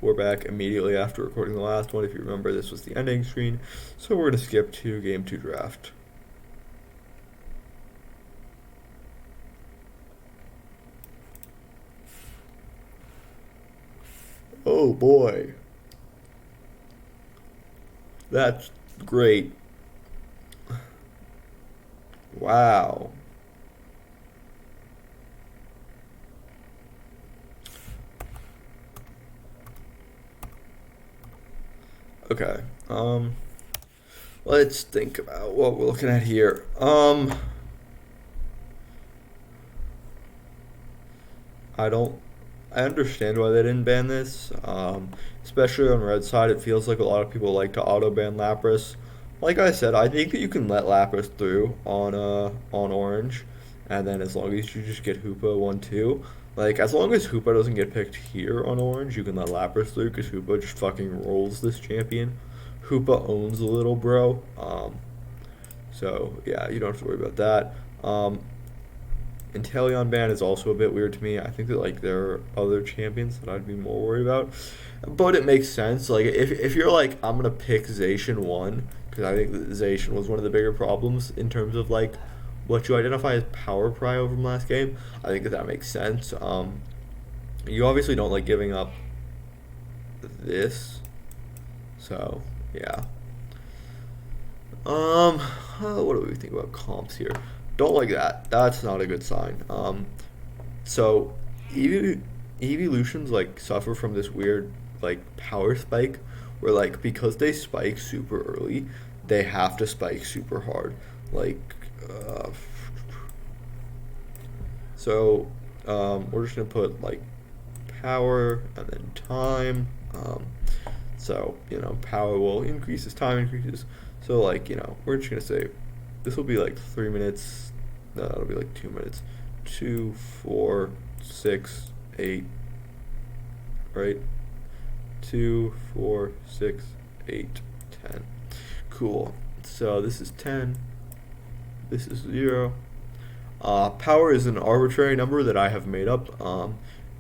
we're back immediately after recording the last one. If you remember, this was the ending screen. So we're going to skip to Game 2 draft. Oh boy. That's great. Wow. Okay. Let's think about what we're looking at here. I don't. I understand why they didn't ban this. Especially on red side, it feels like a lot of people like to auto ban Lapras. Like I said, I think that you can let Lapras through on orange, and then as long as you just get Hoopa 1-2, like as long as Hoopa doesn't get picked here on orange, you can let Lapras through because Hoopa just fucking rolls this champion. Hoopa owns a little bro. So yeah, you don't have to worry about that. Inteleon ban is also a bit weird to me. I think that like there are other champions that I'd be more worried about, but it makes sense. Like if you're like I'm gonna pick Zacian 1 because I think that Zacian was one of the bigger problems in terms of like what you identify as power prio from last game. I think that makes sense. You obviously don't like giving up this, so yeah. What do we think about comps here? Don't like that. That's not a good sign. So evolutions like suffer from this weird like power spike, where like because they spike super early, they have to spike super hard. Like, uh, so we're just gonna put like power and then time. So power will increase as time increases. So like we're just gonna say this will be like 3 minutes. No, it'll be like 2 minutes. 2, 4, 6, 8. Right? 2, 4, 6, 8, 10. Cool. So this is 10. This is 0. Power is an arbitrary number that I have made up.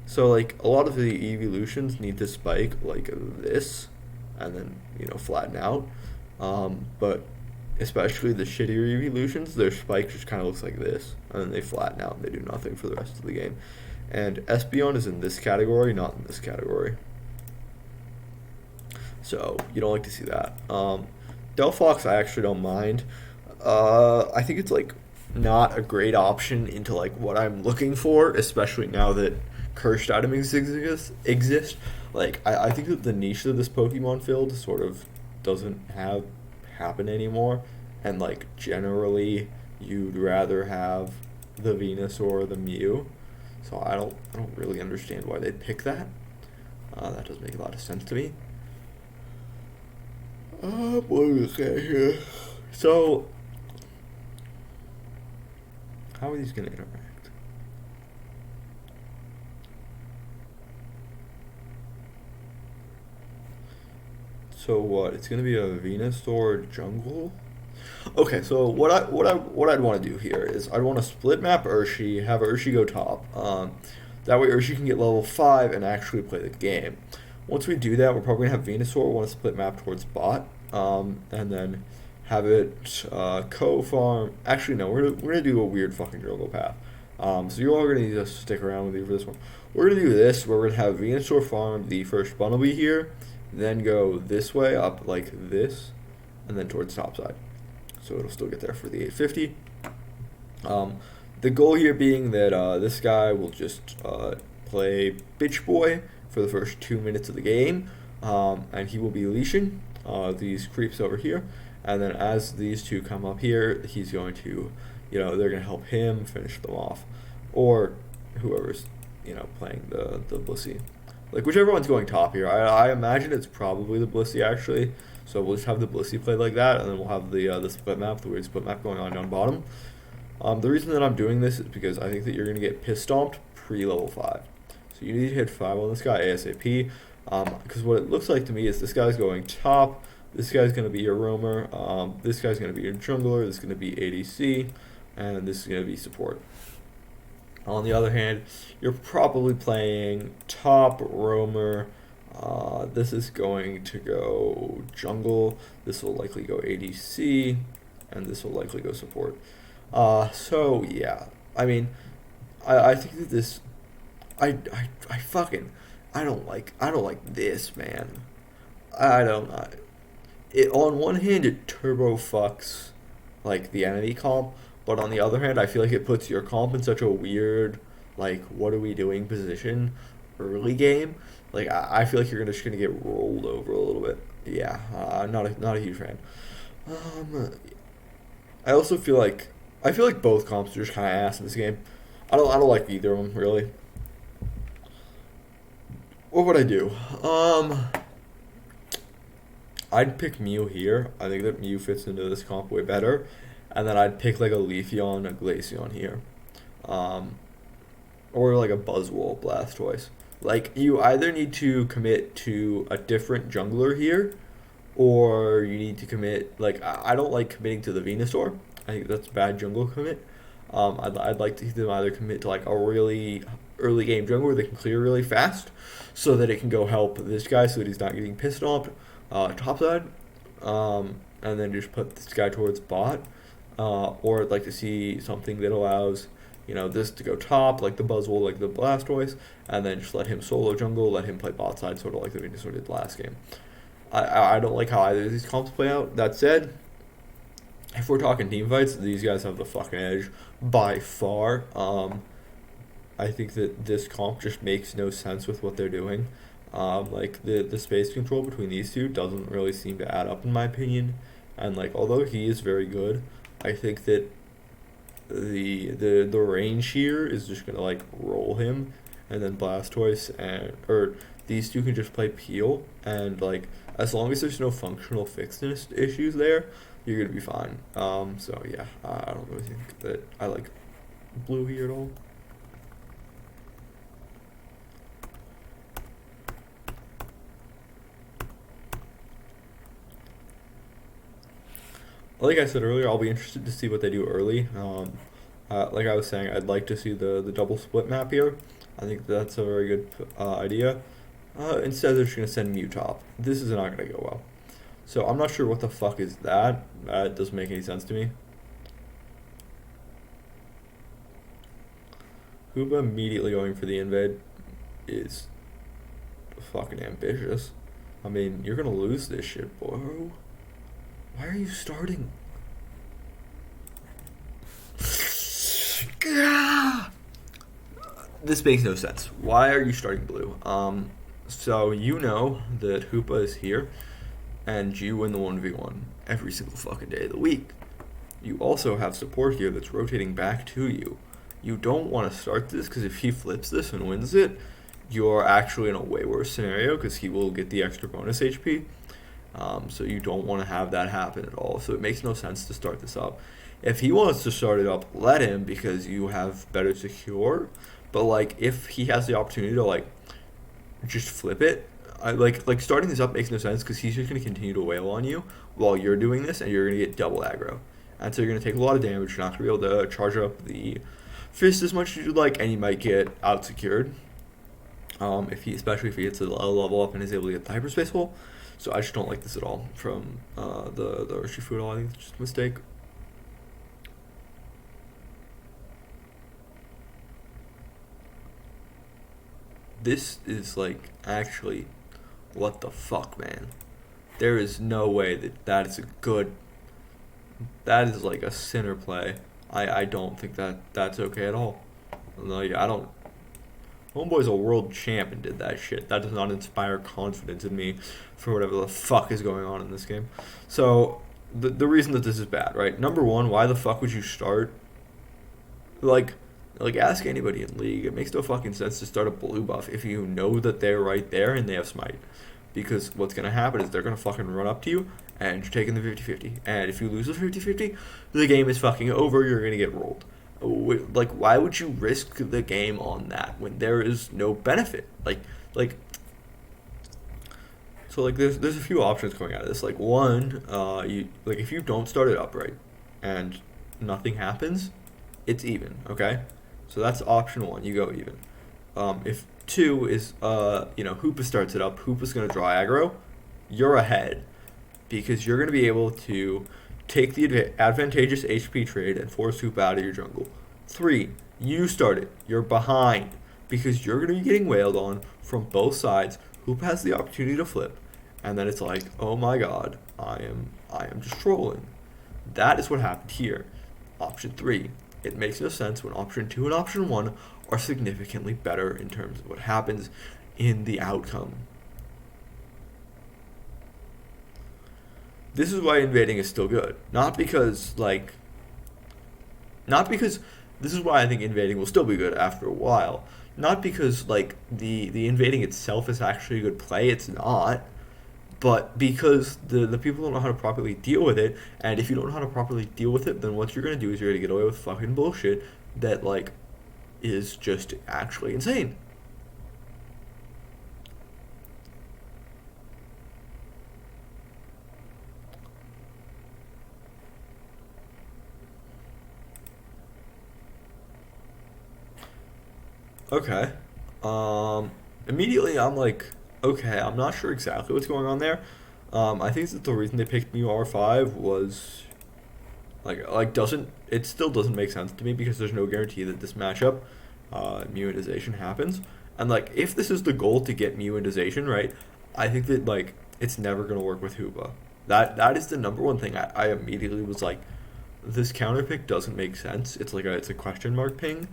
So like a lot of the evolutions need to spike like this, and then flatten out. But especially the shittier evolutions, their spike just kind of looks like this, and then they flatten out and they do nothing for the rest of the game. And Espeon is in this category, not in this category. So you don't like to see that. Delphox, I actually don't mind. I think it's like not a great option into like what I'm looking for, especially now that cursed items exist. Like I think that the niche that this Pokemon filled sort of doesn't happen anymore, and like generally you'd rather have the Venus or the Mew. So I don't really understand why they'd pick that. That does make a lot of sense to me. What are we looking at here? So how are these gonna interact? So what? It's gonna be a Venusaur jungle. Okay, so what I'd want to do here is I'd want to split map Urshi, have Urshi go top. That way Urshi can get level 5 and actually play the game. Once we do that, we're probably gonna have Venusaur want to split map towards bot, and then have it co-farm. Actually, no, we're gonna do a weird fucking jungle path. So you all are gonna need to stick around with me for this one. We're gonna do this where we're gonna have Venusaur farm the first Bunnelby here, then go this way up like this, and then towards top side. So it'll still get there for the 850. The goal here being that this guy will just play Bitch Boy for the first 2 minutes of the game, and he will be leashing these creeps over here, and then as these two come up here, he's going to, they're going to help him finish them off, or whoever's, playing the Blissey. Like whichever one's going top here. I imagine it's probably the Blissey actually. So we'll just have the Blissey played like that, and then we'll have the split map, the weird split map going on down bottom. The reason that I'm doing this is because I think that you're going to get piss stomped pre-level 5. So you need to hit 5 on this guy ASAP. Because what it looks like to me is this guy's going top, this guy's going to be your roamer, this guy's going to be your jungler, this is going to be ADC, and this is going to be support. On the other hand, you're probably playing top roamer, This is going to go jungle. This will likely go ADC, and this will likely go support. So yeah, I mean, I think that this, I fucking, I don't like this, man. I don't. It on one hand it turbo fucks like the enemy comp, but on the other hand I feel like it puts your comp in such a weird like what are we doing position early game. Like I feel like you're just gonna get rolled over a little bit. Yeah, not a huge fan. Um, I also feel like both comps are just kind of ass in this game. I don't like either of them really. What would I do? I'd pick Mew here. I think that Mew fits into this comp way better. And then I'd pick like a Leafeon, a Glaceon here. Um, or like a Buzzwole Blastoise. Like you either need to commit to a different jungler here, or you need to commit like I don't like committing to the Venusaur. I think that's a bad jungle commit. I'd like to see them either commit to like a really early game jungler that can clear really fast, so that it can go help this guy so that he's not getting pissed off topside, and then just put this guy towards bot. Or I'd like to see something that allows, this to go top, like the Buzzwole, like the Blastoise, and then just let him solo jungle, let him play bot side, sort of like the Venusaur did last game. I don't like how either of these comps play out. That said, if we're talking team fights, these guys have the fucking edge by far. I think that this comp just makes no sense with what they're doing. Like the space control between these two doesn't really seem to add up in my opinion. And like although he is very good, I think that the range here is just gonna like roll him, and then Blastoise and or these two can just play Peel, and like as long as there's no functional fixedness issues there, you're gonna be fine. So yeah, I don't really think that I like blue here at all. Like I said earlier, I'll be interested to see what they do early. Like I was saying, I'd like to see the double split map here. I think that's a very good idea. Instead, they're just going to send Mew top. This is not going to go well. So I'm not sure what the fuck is that. That doesn't make any sense to me. Hoopa immediately going for the invade is fucking ambitious. I mean, you're going to lose this shit, bro. Why are you starting? This makes no sense. Why are you starting blue? So you know that Hoopa is here, and you win the 1v1 every single fucking day of the week. You also have support here that's rotating back to you. You don't want to start this, because if he flips this and wins it, you're actually in a way worse scenario, because he will get the extra bonus HP. So you don't want to have that happen at all. So it makes no sense to start this up. If he wants to start it up, let him, because you have better secure. But like if he has the opportunity to like just flip it, I like starting this up makes no sense, because he's just going to continue to wail on you while you're doing this, and you're going to get double aggro. And so you're going to take a lot of damage. You're not going to be able to charge up the fist as much as you'd like, and you might get out secured. Especially if he gets a level up and is able to get the hyperspace hole. So I just don't like this at all from the Urshifudo. I think it's just a mistake. This is like actually, what the fuck, man? There is no way that is a good. That is like a sinner play. I don't think that's okay at all. Like I don't. Homeboy's a world champ and did that shit. That does not inspire confidence in me for whatever the fuck is going on in this game. So, the reason that this is bad, right? Number one, why the fuck would you start? Like ask anybody in League. It makes no fucking sense to start a blue buff if you know that they're right there and they have smite. Because what's going to happen is they're going to fucking run up to you and you're taking the 50-50. And if you lose the 50-50, the game is fucking over. You're going to get rolled. Like why would you risk the game on that when there is no benefit? So like there's a few options coming out of this. Like one, you like if you don't start it up right and nothing happens, it's even, okay? So that's option one, you go even. Two is, Hoopa starts it up. Hoopa's going to draw aggro. You're ahead because you're going to be able to take the advantageous HP trade and force Hoopa out of your jungle. Three, you start it. You're behind because you're going to be getting wailed on from both sides. Hoopa has the opportunity to flip, and then it's like, oh my god, I am just trolling. That is what happened here. Option 3. It makes no sense when option 2 and option 1 are significantly better in terms of what happens in the outcome. This is why invading is still good. Not because this is why I think invading will still be good after a while. Not because the invading itself is actually a good play, it's not. But because the people don't know how to properly deal with it, and if you don't know how to properly deal with it, then what you're gonna do is you're gonna get away with fucking bullshit that is just actually insane. Okay. Immediately I'm like, okay, I'm not sure exactly what's going on there. I think that the reason they picked Mew R5 was doesn't it still doesn't make sense to me because there's no guarantee that this matchup, Mewitization happens. And if this is the goal to get Mewitization, right, I think that it's never gonna work with Hoopa. That is the number one thing I immediately was like, this counter pick doesn't make sense. It's a question mark ping.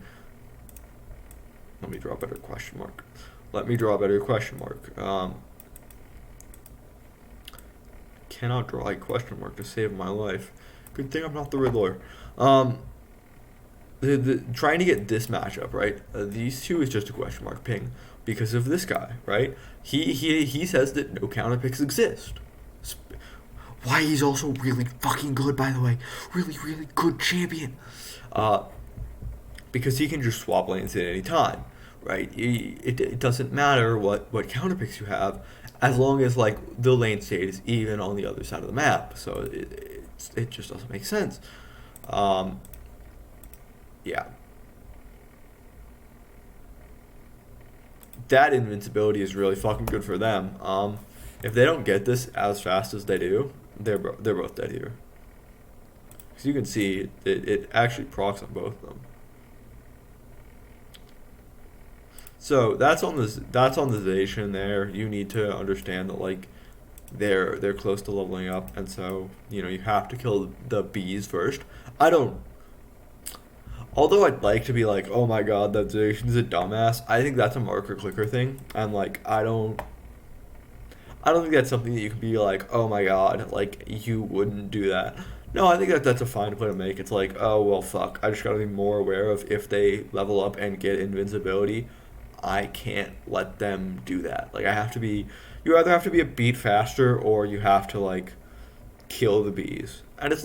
Let me draw a better question mark. Let me draw a better question mark. Cannot draw a question mark to save my life. Good thing I'm not the Riddler. Trying to get this matchup, right? These two is just a question mark ping because of this guy, right? He says that no counter picks exist. Why he's also really fucking good, by the way. Really, really good champion. Because he can just swap lanes at any time, right? It doesn't matter what counter picks you have, as long as the lane state is even on the other side of the map. So it just doesn't make sense. Yeah. That invincibility is really fucking good for them. If they don't get this as fast as they do, they're both dead here. Because you can see it actually procs on both of them. So that's on the Zation there. You need to understand that they're close to leveling up, and so you have to kill the bees first. Although I'd like to be like, oh my god, that Zation's a dumbass. I think that's a marker clicker thing, and I don't think that's something that you can be like, oh my god, you wouldn't do that. No, I think that's a fine play to make. It's like, oh well, fuck. I just gotta be more aware of if they level up and get invincibility. I can't let them do that. I have to be. You either have to be a beat faster or you have to kill the bees. And it's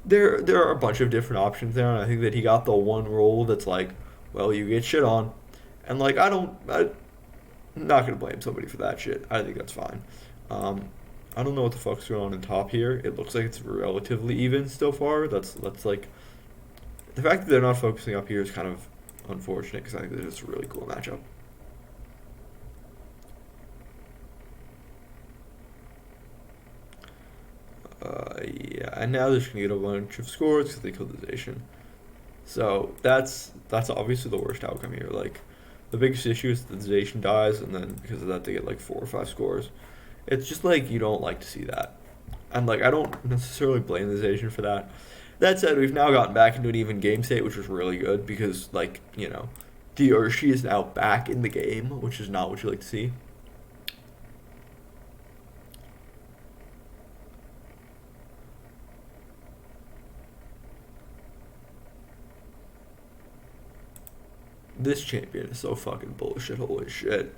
there are a bunch of different options there, and I think that he got the one role that's well, you get shit on, and I'm not gonna blame somebody for that shit. I think that's fine. I don't know what the fuck's going on in top here. It looks like it's relatively even so far. That's the fact that they're not focusing up here is kind of unfortunate because I think that it's a really cool matchup. Yeah, and now they're just gonna get a bunch of scores because they killed the Zation. So that's obviously the worst outcome here. The biggest issue is that the Zation dies, and then because of that they get 4 or 5 scores. It's just you don't like to see that, and I don't necessarily blame the Zation for that. That said, we've now gotten back into an even game state, which was really good because the Urshi is now back in the game, which is not what you like to see. This champion is so fucking bullshit. Holy shit.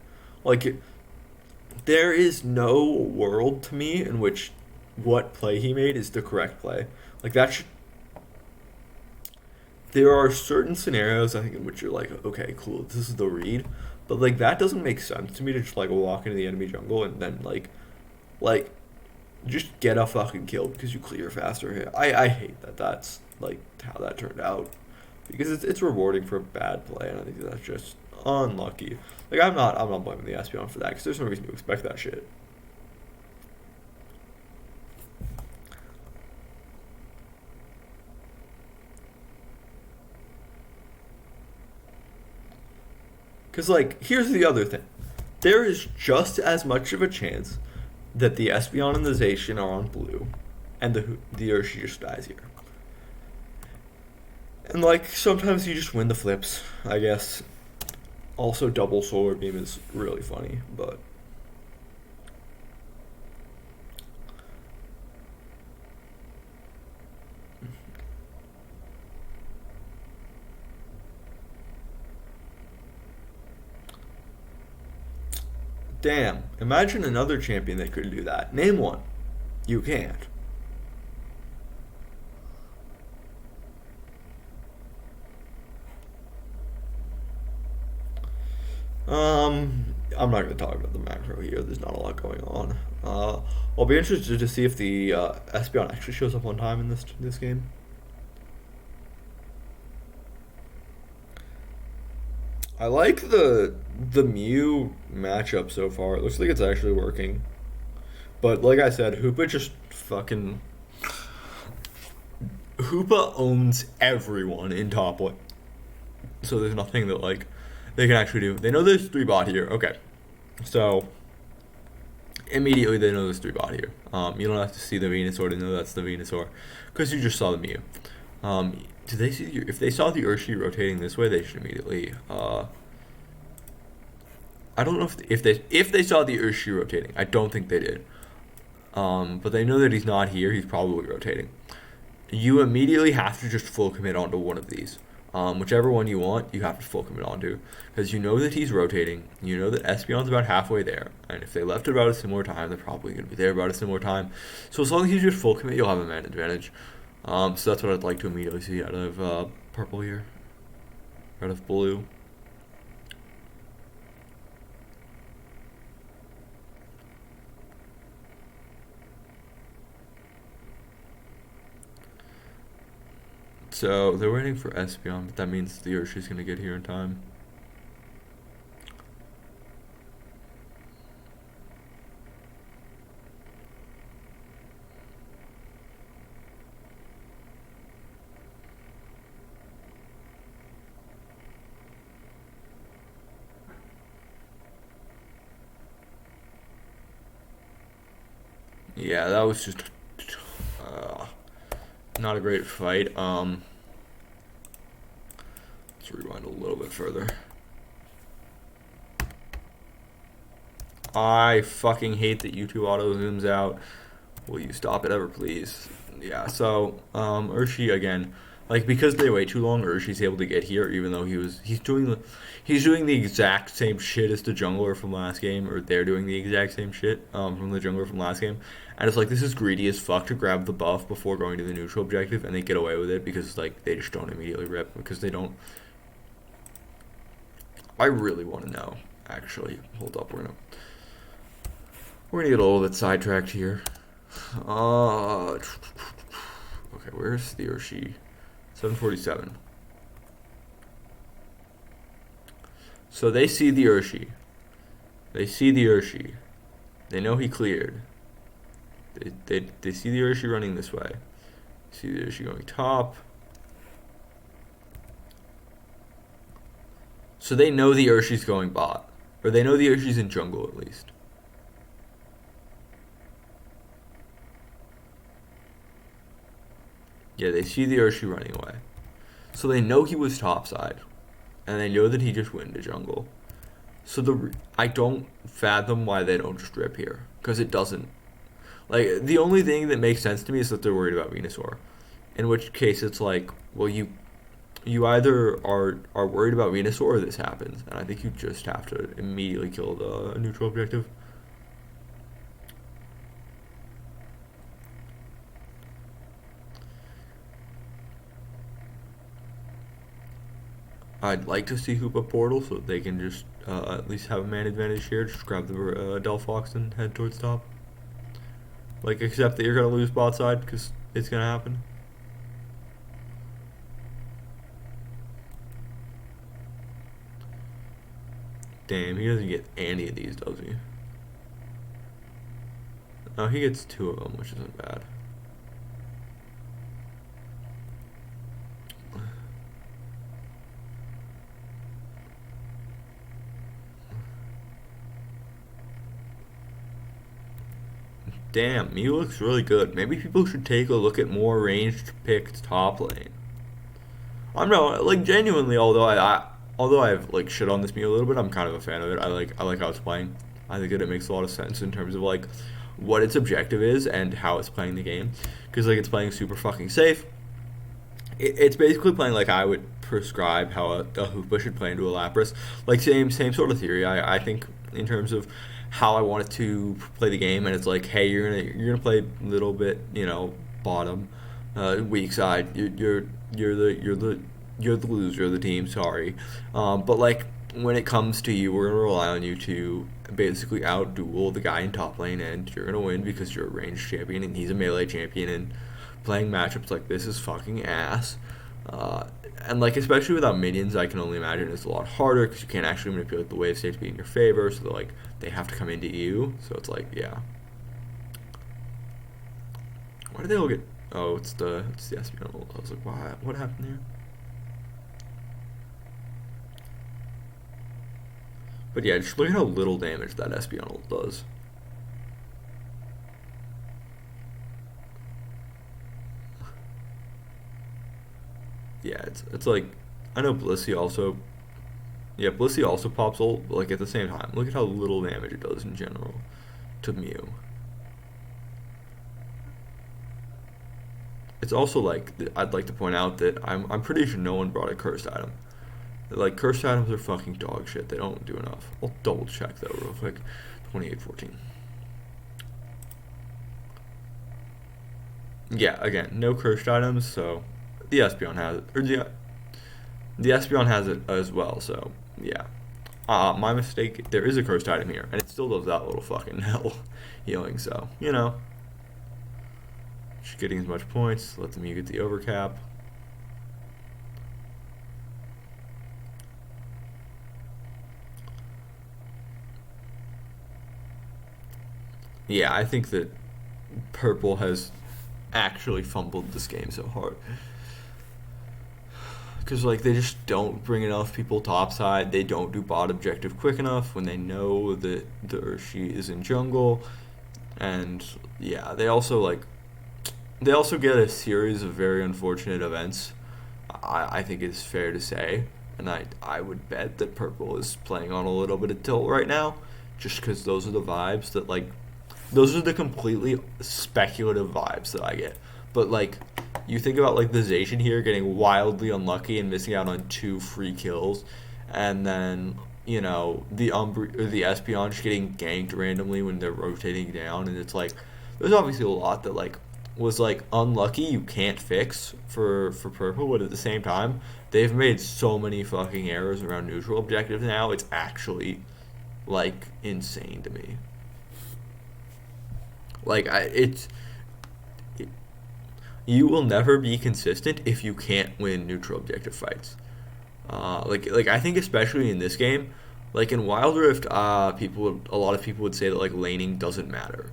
There is no world to me in which what play he made is the correct play. That should. There are certain scenarios, I think, in which you're okay, cool, this is the read. But, that doesn't make sense to me to just, walk into the enemy jungle and then, just get a fucking kill because you clear faster here. I hate that that's, how that turned out. because it's rewarding for a bad play, and I think that's just unlucky. Like I'm not blaming the Espeon for that because there's no reason to expect that shit. Because like here's the other thing, there is just as much of a chance that the Espeon and the Zacian are on blue, and the Urshi just dies here. And like sometimes you just win the flips, I guess. Also, double solar beam is really funny, but damn, imagine another champion that could do that. Name one. You can't. I'm not going to talk about the macro here. There's not a lot going on. I'll be interested to see if the Espeon actually shows up on time in this game. I like the Mew matchup so far. It looks like it's actually working. But like I said, Hoopa just fucking Hoopa owns everyone in top lane. So there's nothing that like they can actually do. They know there's 3 bot here. Okay. So immediately they know there's 3 bot here. You don't have to see the Venusaur to know that's the Venusaur, because you just saw the Mew. Do they see if they saw the Urshi rotating this way, they should immediately. I don't know if they saw the Urshi rotating. I don't think they did. But they know that he's not here. He's probably rotating. You immediately have to just full commit onto one of these. Whichever one you want, you have to full commit onto, because you know that he's rotating. You know that Espeon's about halfway there, and if they left at about a similar time, they're probably going to be there about a similar time. So as long as you just full commit, you'll have a man advantage. So that's what I'd like to immediately see out of purple here, out of blue. So they're waiting for Espeon, but that means the Urshi's going to get here in time. Yeah, that was just not a great fight. Let's rewind a little bit further. I fucking hate that YouTube auto zooms out. Will you stop it ever, please? Yeah, so Urshi again, like because they wait too long, Urshi's able to get here, even though he's doing the exact same shit as the jungler from last game, or they're doing the exact same shit from the jungler from last game, and it's like this is greedy as fuck to grab the buff before going to the neutral objective, and they get away with it because like they just don't immediately rip because they don't. I really want to know. Actually, hold up, we're gonna get a little bit sidetracked here. Okay, where's the Urshi? 747. So they see the Urshi. They see the Urshi. They know he cleared. They see the Urshi running this way. See the Urshi going top. So they know the Urshi's going bot. Or they know the Urshi's in jungle at least. Yeah, they see the Urshi running away. So they know he was topside. And they know that he just went into jungle. So I don't fathom why they don't just rip here. Because it doesn't. Like, the only thing that makes sense to me is that they're worried about Venusaur. In which case it's like, well, you either are worried about Venusaur or this happens. And I think you just have to immediately kill the neutral objective. I'd like to see Hoopa portal so that they can just at least have a man advantage here. Just grab the Delphox and head towards top. Like, accept that you're going to lose bot side because it's going to happen. Damn, he doesn't get any of these, does he? Oh, he gets two of them, which isn't bad. Damn, he looks really good. Maybe people should take a look at more ranged picked top lane. I'm not like genuinely, although I've like shit on this Mew a little bit, I'm kind of a fan of it. I like how it's playing. I think that it makes a lot of sense in terms of like what its objective is and how it's playing the game. Because like it's playing super fucking safe. It's basically playing like I would prescribe how a Hoopa should play into a Lapras. Like same sort of theory. I think in terms of how I want it to play the game, and it's like, hey, you're gonna play a little bit, bottom, weak side. You're the loser of the team. Sorry, but like when it comes to you, we're gonna rely on you to basically outduel the guy in top lane, and you're gonna win because you're a ranged champion and he's a melee champion, and playing matchups like this is fucking ass. Uh, and like especially without minions, I can only imagine it's a lot harder because you can't actually manipulate the wave state to be in your favor. So like they have to come into you. So it's like yeah. Why did they all get? Oh, it's the Espional. I was like, why? What happened there? But yeah, just look at how little damage that Espional does. Yeah, it's like I know Blissey also. Yeah, Blissey also pops ult, but like at the same time, look at how little damage it does in general to Mew. It's also like I'd like to point out that I'm pretty sure no one brought a cursed item. Like cursed items are fucking dog shit. They don't do enough. I'll double check though real quick. 2814. Yeah, again, no cursed items, so the Espeon has it. Or the Espeon has it as well, so yeah. My mistake. There is a cursed item here, and it still does that little fucking hell healing. So just getting as much points. Let them you get the overcap. Yeah, I think that purple has actually fumbled this game so hard. Because like they just don't bring enough people topside. They don't do bot objective quick enough when they know that the Urshi is in jungle, and yeah, they also get a series of very unfortunate events. I think it's fair to say, and I would bet that purple is playing on a little bit of tilt right now, just because those are the vibes that like those are the completely speculative vibes that I get. But like, you think about like the Zacian here getting wildly unlucky and missing out on two free kills, and then the Espeon just getting ganked randomly when they're rotating down, and it's like there's obviously a lot that like was like unlucky you can't fix for purple, but at the same time they've made so many fucking errors around neutral objectives now. It's actually like insane to me. Like you will never be consistent if you can't win neutral objective fights. Like I think especially in this game, like in Wild Rift, a lot of people would say that like laning doesn't matter,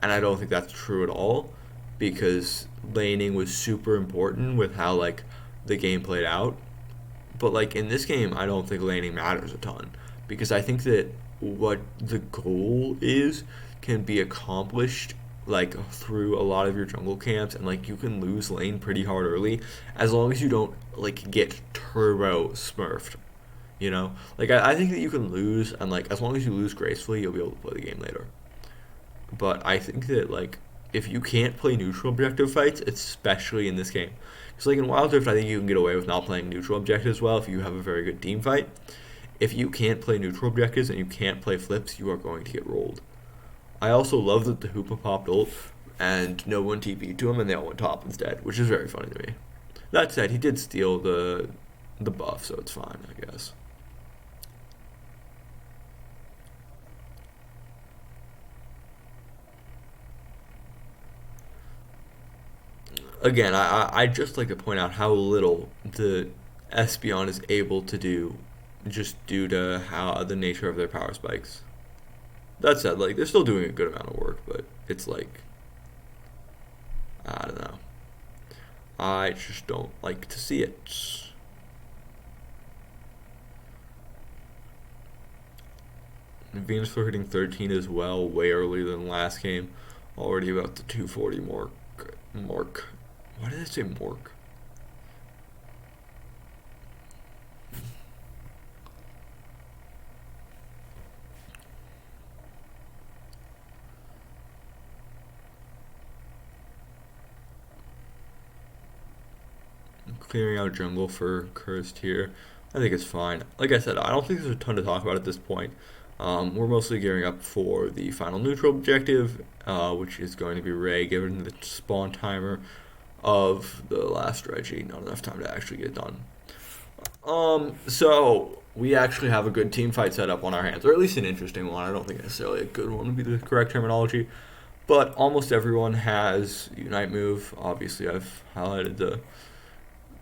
and I don't think that's true at all, because laning was super important with how like the game played out. But like in this game, I don't think laning matters a ton, because I think that what the goal is can be accomplished like through a lot of your jungle camps, and like you can lose lane pretty hard early as long as you don't like get turbo smurfed. Like I think that you can lose, and like as long as you lose gracefully, you'll be able to play the game later. But I think that like if you can't play neutral objective fights, especially in this game, because like in Wild Rift, I think you can get away with not playing neutral objectives well if you have a very good team fight. If you can't play neutral objectives and you can't play flips, you are going to get rolled. I also love that the Hoopa popped ult and no one TP'd to him and they all went top instead, which is very funny to me. That said, he did steal the buff, so it's fine, I guess. Again, I just like to point out how little the Espeon is able to do just due to how the nature of their power spikes. That said, like they're still doing a good amount of work, but it's like I don't know. I just don't like to see it. Venusaur hitting 13 as well, way earlier than last game. Already about the 240 mark. Why did I say mark? Clearing out jungle for Cursed here. I think it's fine. Like I said, I don't think there's a ton to talk about at this point. We're mostly gearing up for the final neutral objective, which is going to be Ray, given the spawn timer of the last Reggie. Not enough time to actually get done. So we actually have a good team fight set up on our hands, or at least an interesting one. I don't think necessarily a good one would be the correct terminology, but almost everyone has Unite move. Obviously, I've highlighted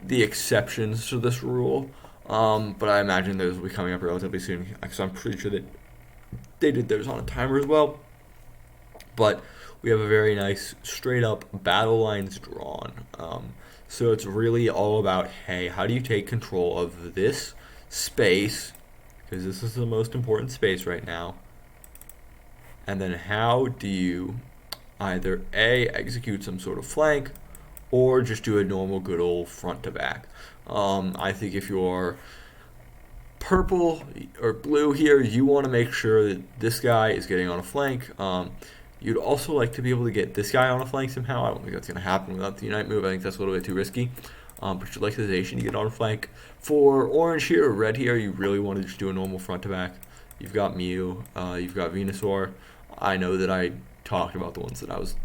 the exceptions to this rule, but I imagine those will be coming up relatively soon because I'm pretty sure that they did theirs on a timer as well. But we have a very nice straight up battle lines drawn. So it's really all about, hey, how do you take control of this space, because this is the most important space right now, and then how do you either A, execute some sort of flank, or just do a normal good old front to back. I think if you're purple or blue here, you want to make sure that this guy is getting on a flank. You'd also like to be able to get this guy on a flank somehow. I don't think that's going to happen without the Unite move. I think that's a little bit too risky. But you'd like the Zation to get on a flank. For orange here or red here, you really want to just do a normal front to back. You've got Mew, you've got Venusaur. I know that I talked about the ones that I was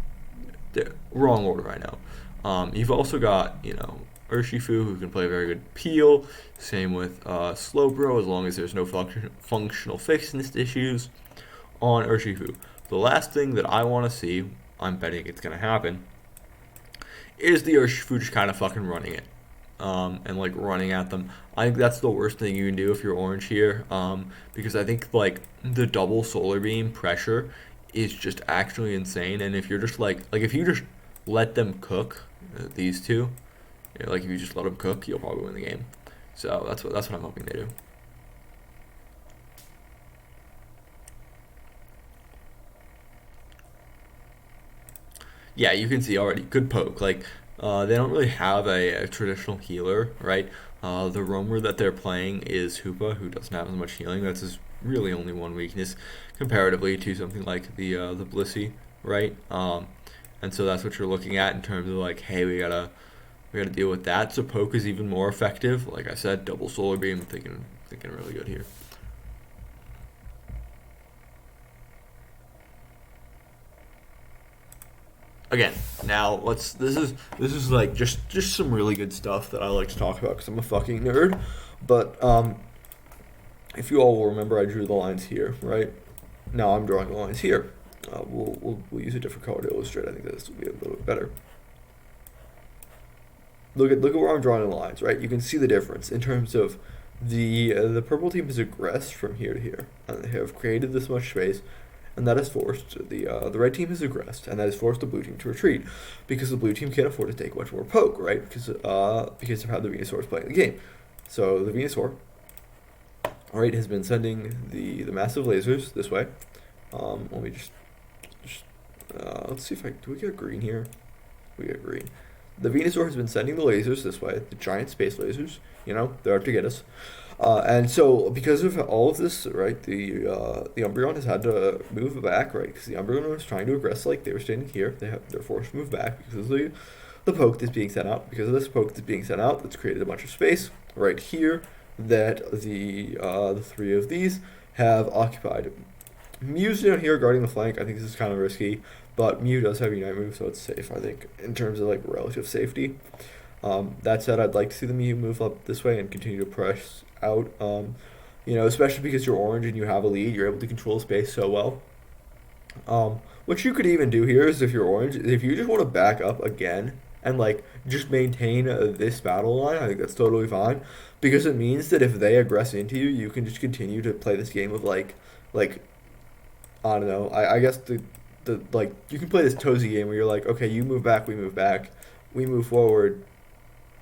the wrong order right now. You've also got, Urshifu, who can play a very good peel. Same with Slowbro, as long as there's no functional fitness issues on Urshifu. The last thing that I want to see, I'm betting it's going to happen, is the Urshifu just kind of fucking running it. And like running at them. I think that's the worst thing you can do if you're orange here, because I think like the double solar beam pressure is just actually insane. And if you're just like if you just let them cook, these two, like if you just let them cook, you'll probably win the game. So that's what I'm hoping they do. Yeah, you can see already good poke. Like they don't really have a traditional healer, right? The roamer that they're playing is Hoopa, who doesn't have as much healing. That's his really only one weakness comparatively to something like the Blissey, right? And so that's what you're looking at in terms of like, hey, we gotta deal with that. So poke is even more effective. Like I said, double solar beam, thinking really good here. Again, now this is like just some really good stuff that I like to talk about because I'm a fucking nerd. But if you all will remember, I drew the lines here, right? Now I'm drawing the lines here. We'll use a different color to illustrate. I think this will be a little bit better. Look at where I'm drawing the lines, right? You can see the difference in terms of the purple team has aggressed from here to here, and they have created this much space, and that has forced the red team has aggressed, and that has forced the blue team to retreat, because the blue team can't afford to take much more poke, right? Because of how the Venusaur is playing the game. So the Venusaur, right, has been sending the massive lasers this way. Let me just let's see if do we get green here? We get green. The Venusaur has been sending the lasers this way, the giant space lasers. They're out to get us. And so, because of all of this, right, the Umbreon has had to move back, right, because the Umbreon was trying to aggress like they were standing here. They're forced to move back because of the poke that's being sent out. Because of this poke that's being sent out, that's created a bunch of space right here that the three of these have occupied. Mew's down here guarding the flank. I think this is kind of risky, but Mew does have Unite move, so it's safe, I think, in terms of like relative safety. That said, I'd like to see the Mew move up this way and continue to press out. Especially because you're orange and you have a lead, you're able to control space so well. What you could even do here is, if you're orange, if you just want to back up again and like just maintain this battle line, I think that's totally fine because it means that if they aggress into you, you can just continue to play this game of like I don't know. I guess the like you can play this Tozy game where you're like, okay, you move back, we move forward,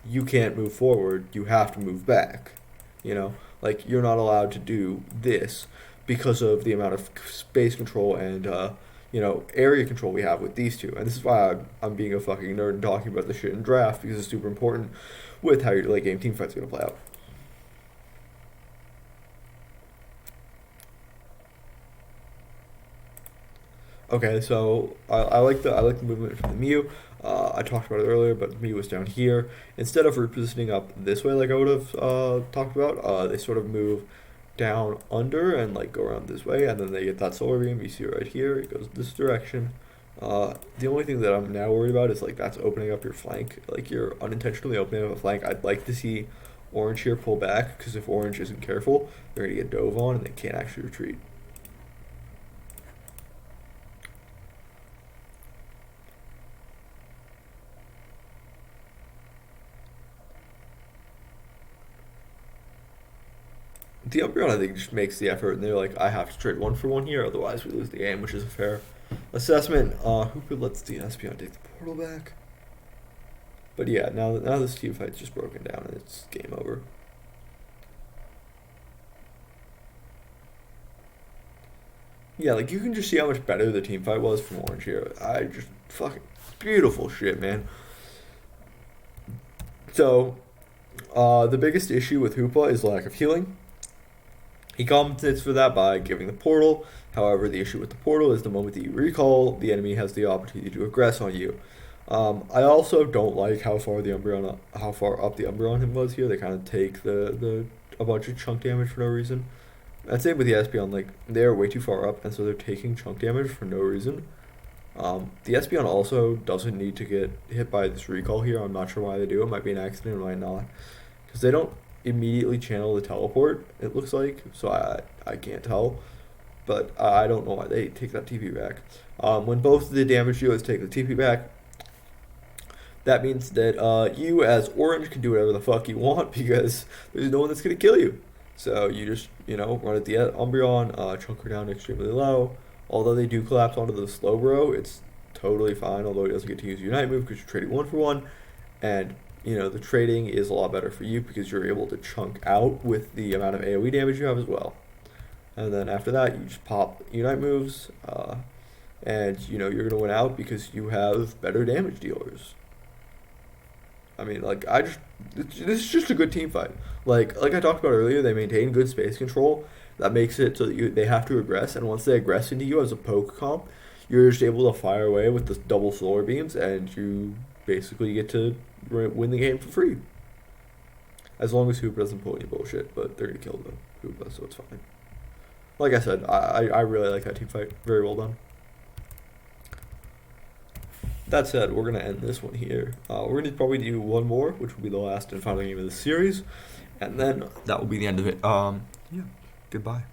you can't move forward, you have to move back. You know, like you're not allowed to do this because of the amount of space control and area control we have with these two. And this is why I'm being a fucking nerd and talking about this shit in draft because it's super important with how your late game team fight's gonna play out. Okay, so I like the movement from the Mew. I talked about it earlier, but the Mew was down here. Instead of repositioning up this way, like I would have talked about, they sort of move down under and like go around this way, and then they get that solar beam. You see it right here. It goes this direction. The only thing that I'm now worried about is like that's opening up your flank. Like you're unintentionally opening up a flank. I'd like to see orange here pull back because if orange isn't careful, they're gonna get dove on and they can't actually retreat. The Umbreon, I think, just makes the effort, and they're like, I have to trade one for one here, otherwise we lose the game, which is a fair assessment. Hooper lets the Espeon take the portal back. But yeah, now this team fight's just broken down, and it's game over. Yeah, like, you can just see how much better the team fight was from Orange here. I just, fucking, beautiful shit, man. So, the biggest issue with Hoopa is lack of healing. He compensates for that by giving the portal. However, the issue with the portal is the moment that you recall, the enemy has the opportunity to aggress on you. I also don't like how far how far up the Umbreon was here. They kind of take the a bunch of chunk damage for no reason. I'd say with the Espeon, like they're way too far up, and so they're taking chunk damage for no reason. The Espeon also doesn't need to get hit by this recall here. I'm not sure why they do. It might be an accident, it might not, because they don't immediately channel the teleport. It looks like so. I can't tell, but I don't know why they take that TP back. When both of the damage dealers take the TP back, that means that you as Orange can do whatever the fuck you want because there's no one that's gonna kill you. So you just run at the Umbreon, chunk her down extremely low. Although they do collapse onto the Slowbro, it's totally fine. Although he doesn't get to use Unite move because you're trading one for one, and the trading is a lot better for you because you're able to chunk out with the amount of AoE damage you have as well. And then after that, you just pop Unite moves, and you're gonna win out because you have better damage dealers. I mean, like this is just a good team fight. Like I talked about earlier, they maintain good space control. That makes it so that they have to aggress, and once they aggress into you as a poke comp, you're just able to fire away with the double solar beams, and you basically get to win the game for free. As long as Hoopa doesn't pull any bullshit, but they're gonna kill the Hoopa, so it's fine. Like I said, I really like that team fight. Very well done. That said, we're going to end this one here. We're going to probably do one more, which will be the last and final game of the series. And then that will be the end of it. Yeah, goodbye.